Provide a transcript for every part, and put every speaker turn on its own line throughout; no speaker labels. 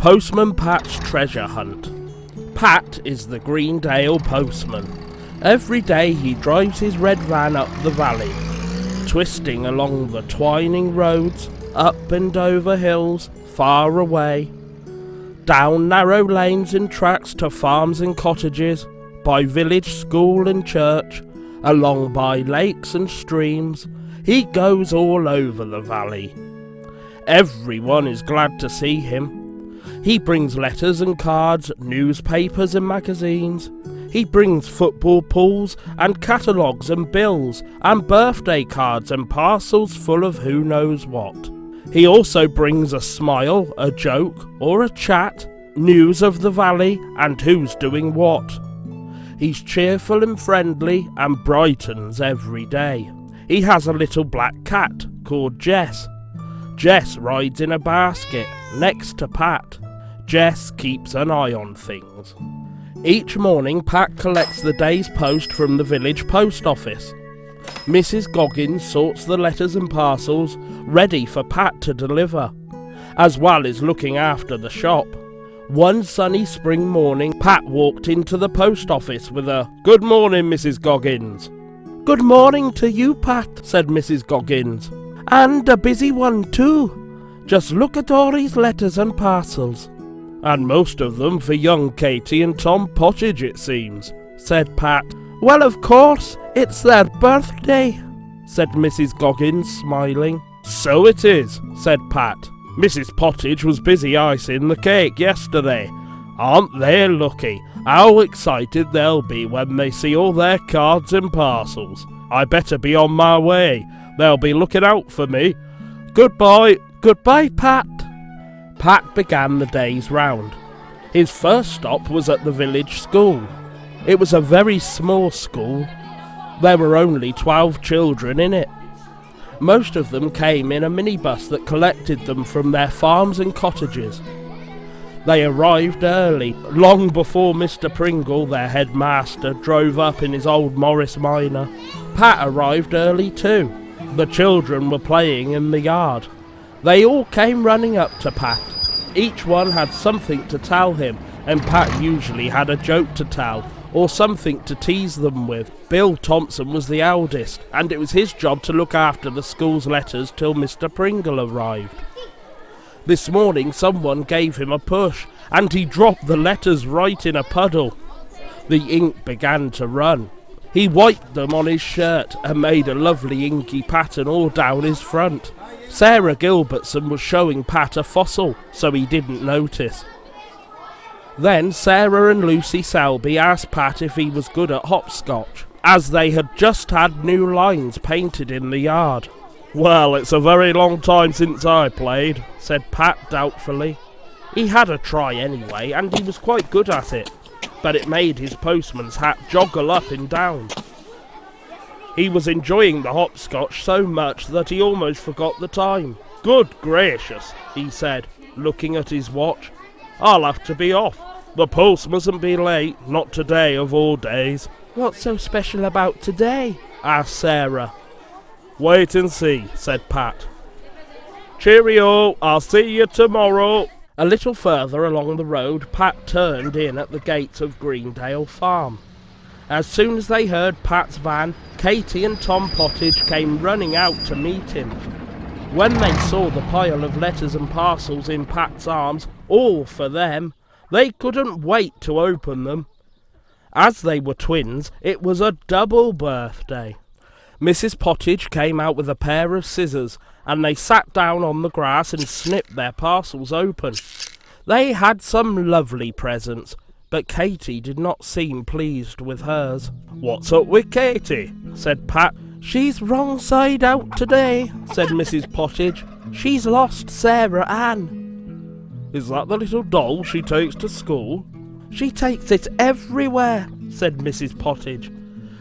Postman Pat's treasure hunt. Pat is the Greenale postman. Every day he drives his red van up the valley, twisting along the twining roads, up and over hills far away, down narrow lanes and tracks to farms and cottages, by village school and church, along by lakes and streams. He goes all over the valley. Everyone is glad to see him. He brings letters and cards, newspapers and magazines. He brings football pools and catalogues and bills and birthday cards and parcels full of who knows what. He also brings a smile, a joke or a chat, news of the valley and who's doing what. He's cheerful and friendly and brightens every day. He has a little black cat called Jess. Jess rides in a basket next to Pat. Jess keeps an eye on things. Each morning Pat collects the day's post from the village post office. Mrs. Goggins sorts the letters and parcels ready for Pat to deliver, as well as looking after the shop. One sunny spring morning, Pat walked into the post office with a "Good morning, Mrs. Goggins." "Good morning to you, Pat," said Mrs. Goggins. "And a busy one too. Just look at all these letters and parcels." "And most of them for young Katy and Tom Pottage, it seems," said Pat. "Well, of course, it's their birthday," said Mrs. Goggins, smiling. "So it is," said Pat. "Mrs. Pottage was busy icing the cake yesterday. Aren't they lucky? How excited they'll be when they see all their cards and parcels. I better be on my way. They'll be looking out for me. Goodbye." "Goodbye, Pat." Pat began the day's round. His first stop was at the village school. It was a very small school. There were only 12 children in it. Most of them came in a minibus that collected them from their farms and cottages. They arrived early, long before Mr. Pringle, their headmaster, drove up in his old Morris Minor. Pat arrived early too. The children were playing in the yard. They all came running up to Pat. Each one had something to tell him, and Pat usually had a joke to tell, or something to tease them with. Bill Thompson was the eldest, and it was his job to look after the school's letters till Mr. Pringle arrived. This morning someone gave him a push, and he dropped the letters right in a puddle. The ink began to run. He wiped them on his shirt and made a lovely inky pattern all down his front. Sarah Gilbertson was showing Pat a fossil, so he didn't notice. Then Sarah and Lucy Selby asked Pat if he was good at hopscotch, as they had just had new lines painted in the yard. "Well, it's a very long time since I played," said Pat doubtfully. He had a try anyway, and he was quite good at it, but it made his postman's hat joggle up and down. He was enjoying the hopscotch so much that he almost forgot the time. "Good gracious," he said, looking at his watch. "I'll have to be off. The post mustn't be late, not today of all days." "What's so special about today?" asked Sarah. "Wait and see," said Pat. "Cheerio, I'll see you tomorrow." A little further along the road, Pat turned in at the gates of Greenale Farm. As soon as they heard Pat's van, Katy and Tom Pottage came running out to meet him. When they saw the pile of letters and parcels in Pat's arms, all for them, they couldn't wait to open them. As they were twins, it was a double birthday. Mrs. Pottage came out with a pair of scissors, and they sat down on the grass and snipped their parcels open. They had some lovely presents, but Katy did not seem pleased with hers. "What's up with Katy?" said Pat. "She's wrong side out today," said Mrs. Pottage. "She's lost Sarah Ann." "Is that the little doll she takes to school?" "She takes it everywhere," said Mrs. Pottage.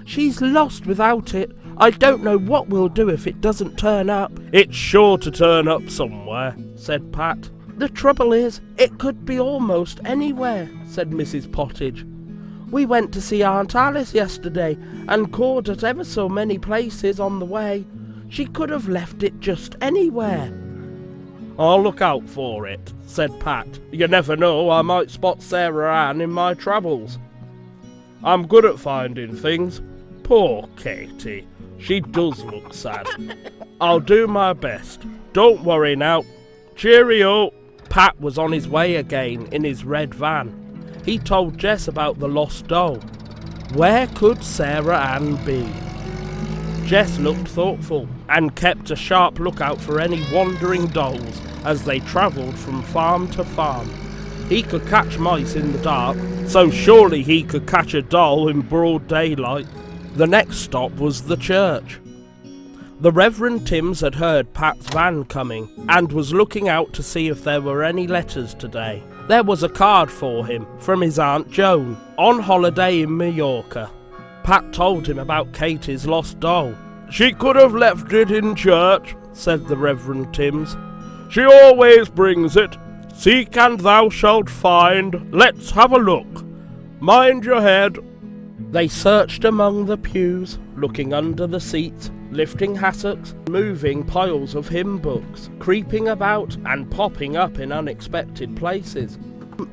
"She's lost without it. I don't know what we'll do if it doesn't turn up." "It's sure to turn up somewhere," said Pat. "The trouble is, it could be almost anywhere," said Mrs. Pottage. "We went to see Aunt Alice yesterday and called at ever so many places on the way. She could have left it just anywhere." "I'll look out for it," said Pat. "You never know, I might spot Sarah Ann in my travels. I'm good at finding things. Poor Katy. She does look sad. I'll do my best. Don't worry now. Cheerio." Pat was on his way again in his red van. He told Jess about the lost doll. Where could Sarah Ann be? Jess looked thoughtful and kept a sharp lookout for any wandering dolls as they travelled from farm to farm. He could catch mice in the dark, so surely he could catch a doll in broad daylight. The next stop was the church. The Reverend Timms had heard Pat's van coming and was looking out to see if there were any letters today. There was a card for him from his Aunt Joan, on holiday in Mallorca. Pat told him about Katy's lost doll. "She could have left it in church," said the Reverend Timms. "She always brings it. Seek and thou shalt find. Let's have a look. Mind your head." They searched among the pews, looking under the seats, lifting hassocks, moving piles of hymn books, creeping about and popping up in unexpected places.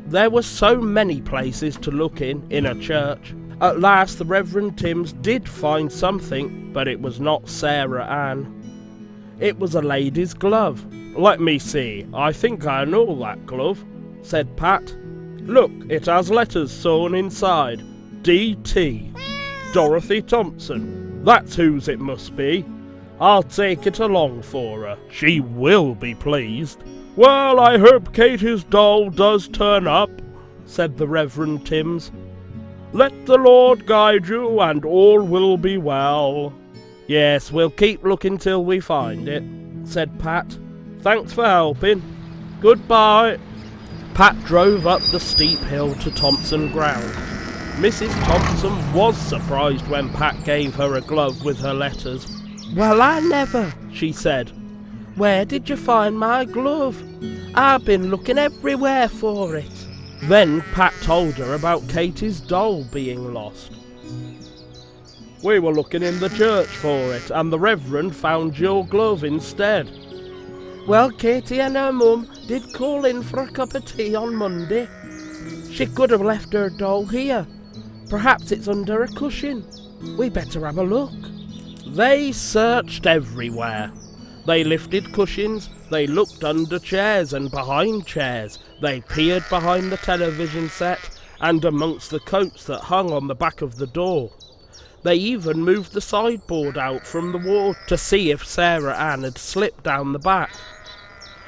There were so many places to look in a church. At last the Reverend Timms did find something, but it was not Sarah Ann. It was a lady's glove. "Let me see, I think I know that glove," said Pat. "Look, it has letters sewn inside. D.T. Dorothy Thompson. That's whose it must be. I'll take it along for her. She will be pleased." "Well, I hope Katy's doll does turn up," said the Reverend Timms. "Let the Lord guide you and all will be well." "Yes, we'll keep looking till we find it," said Pat. "Thanks for helping. Goodbye." Pat drove up the steep hill to Thompson Ground. Mrs. Thompson was surprised when Pat gave her a glove with her letters. "Well, I never," she said. "Where did you find my glove? I've been looking everywhere for it." Then Pat told her about Katy's doll being lost. "We were looking in the church for it, and the Reverend found your glove instead." "Well, Katy and her mum did call in for a cup of tea on Monday. She could have left her doll here. Perhaps it's under a cushion. We better have a look." They searched everywhere. They lifted cushions, they looked under chairs and behind chairs, they peered behind the television set and amongst the coats that hung on the back of the door. They even moved the sideboard out from the wall to see if Sarah Ann had slipped down the back.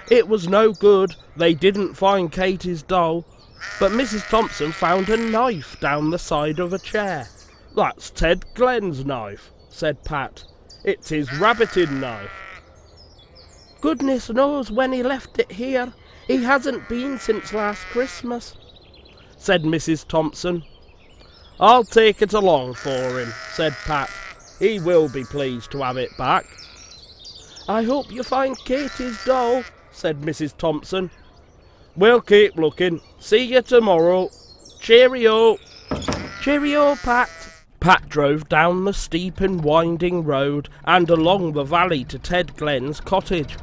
It was no good, they didn't find Katy's doll, but Mrs. Thompson found a knife down the side of a chair. "That's Ted Glenn's knife," said Pat. "It's his rabbiting knife." "Goodness knows when he left it here. He hasn't been since last Christmas," said Mrs. Thompson. "I'll take it along for him," said Pat. "He will be pleased to have it back." "I hope you find Katy's doll," said Mrs. Thompson. "We'll keep looking. See you tomorrow. Cheerio." "Cheerio, Pat." Pat drove down the steep and winding road and along the valley to Ted Glenn's cottage.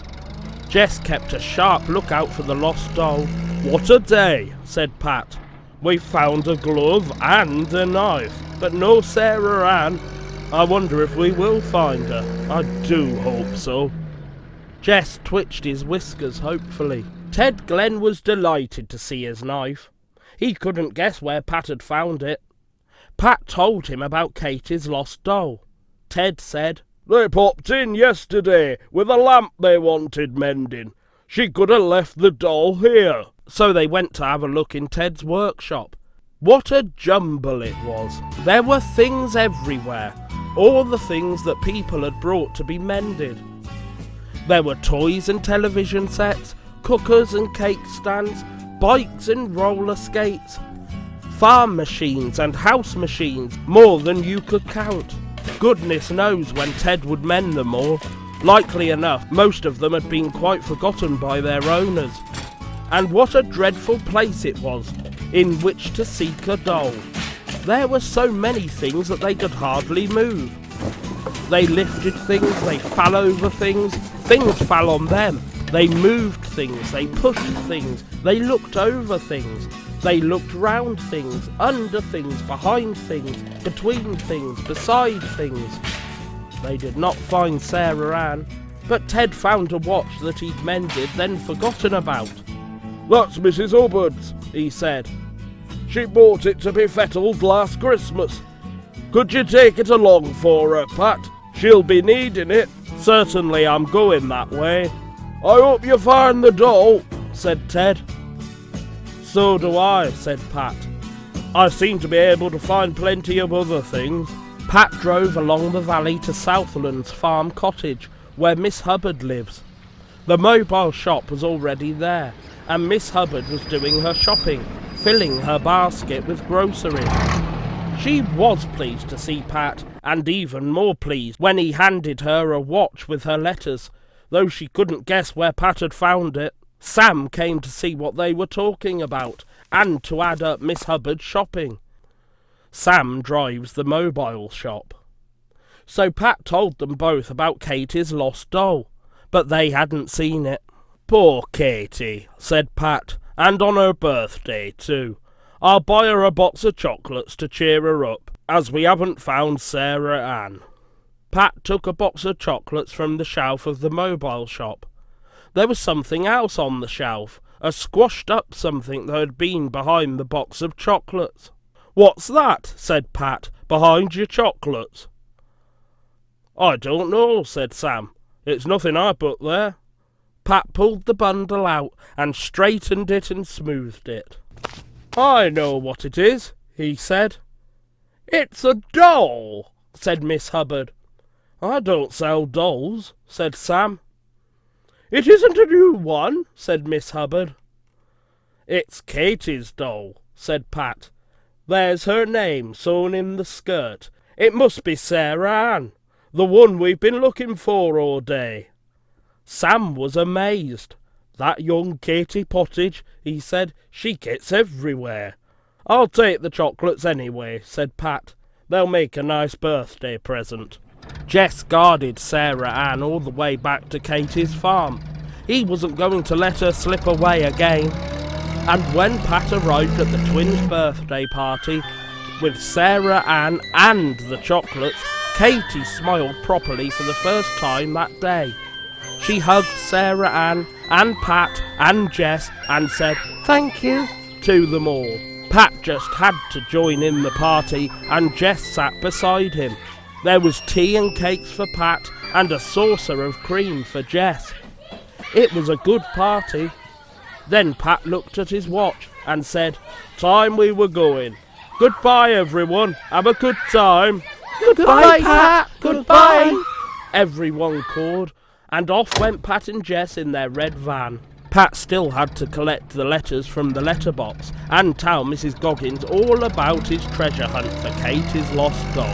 Jess kept a sharp lookout for the lost doll. "What a day," said Pat. "We found a glove and a knife, but no Sarah Ann. I wonder if we will find her. I do hope so." Jess twitched his whiskers hopefully. Ted Glenn was delighted to see his knife. He couldn't guess where Pat had found it. Pat told him about Katy's lost doll. Ted said, "They popped in yesterday with a lamp they wanted mending. She could have left the doll here." So they went to have a look in Ted's workshop. What a jumble it was. There were things everywhere, all the things that people had brought to be mended. There were toys and television sets, cookers and cake stands, bikes and roller skates, farm machines and house machines, more than you could count. Goodness knows when Ted would mend them all. Likely enough, most of them had been quite forgotten by their owners. And what a dreadful place it was in which to seek a doll. There were so many things that they could hardly move. They lifted things, they fell over things, things fell on them. They moved things, they pushed things, they looked over things, they looked round things, under things, behind things, between things, beside things. They did not find Sarah Ann, but Ted found a watch that he'd mended, then forgotten about. "That's Mrs. Hubbard's," he said. "She bought it to be fettled last Christmas. Could you take it along for her, Pat? She'll be needing it." "Certainly, I'm going that way." "I hope you find the doll," said Ted. "So do I," said Pat. "I seem to be able to find plenty of other things." Pat drove along the valley to Southlands Farm Cottage, where Miss Hubbard lives. The mobile shop was already there, and Miss Hubbard was doing her shopping, filling her basket with groceries. She was pleased to see Pat, and even more pleased when he handed her a watch with her letters, though she couldn't guess where Pat had found it. Sam came to see what they were talking about, and to add up Miss Hubbard's shopping. Sam drives the mobile shop. So Pat told them both about Katy's lost doll, but they hadn't seen it. "Poor Katy," said Pat, "and on her birthday too. I'll buy her a box of chocolates to cheer her up, as we haven't found Sarah Ann." Pat took a box of chocolates from the shelf of the mobile shop. There was something else on the shelf, a squashed up something that had been behind the box of chocolates. "What's that?" said Pat, "behind your chocolates?" "I don't know," said Sam. "It's nothing I put there." Pat pulled the bundle out and straightened it and smoothed it. "I know what it is," he said. "It's a doll," said Miss Hubbard. "I don't sell dolls," said Sam. "It isn't a new one," said Miss Hubbard. "It's Katy's doll," said Pat. "There's her name sewn in the skirt. It must be Sarah Ann, the one we've been looking for all day." Sam was amazed. "That young Katy Pottage," he said, "she gets everywhere." "I'll take the chocolates anyway," said Pat. "They'll make a nice birthday present." Jess guarded Sarah Ann all the way back to Katy's farm. He wasn't going to let her slip away again. And when Pat arrived at the twins' birthday party with Sarah Ann and the chocolates, Katy smiled properly for the first time that day. She hugged Sarah Ann and Pat and Jess and said "thank you" to them all. Pat just had to join in the party, and Jess sat beside him. There was tea and cakes for Pat and a saucer of cream for Jess. It was a good party. Then Pat looked at his watch and said, "Time we were going. Goodbye, everyone. Have a good time."
"Goodbye, Pat. Goodbye,"
everyone called, and off went Pat and Jess in their red van. Pat still had to collect the letters from the letterbox and tell Mrs. Goggins all about his treasure hunt for Katy's lost doll.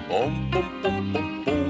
Bum, bum, bum, bum, bum.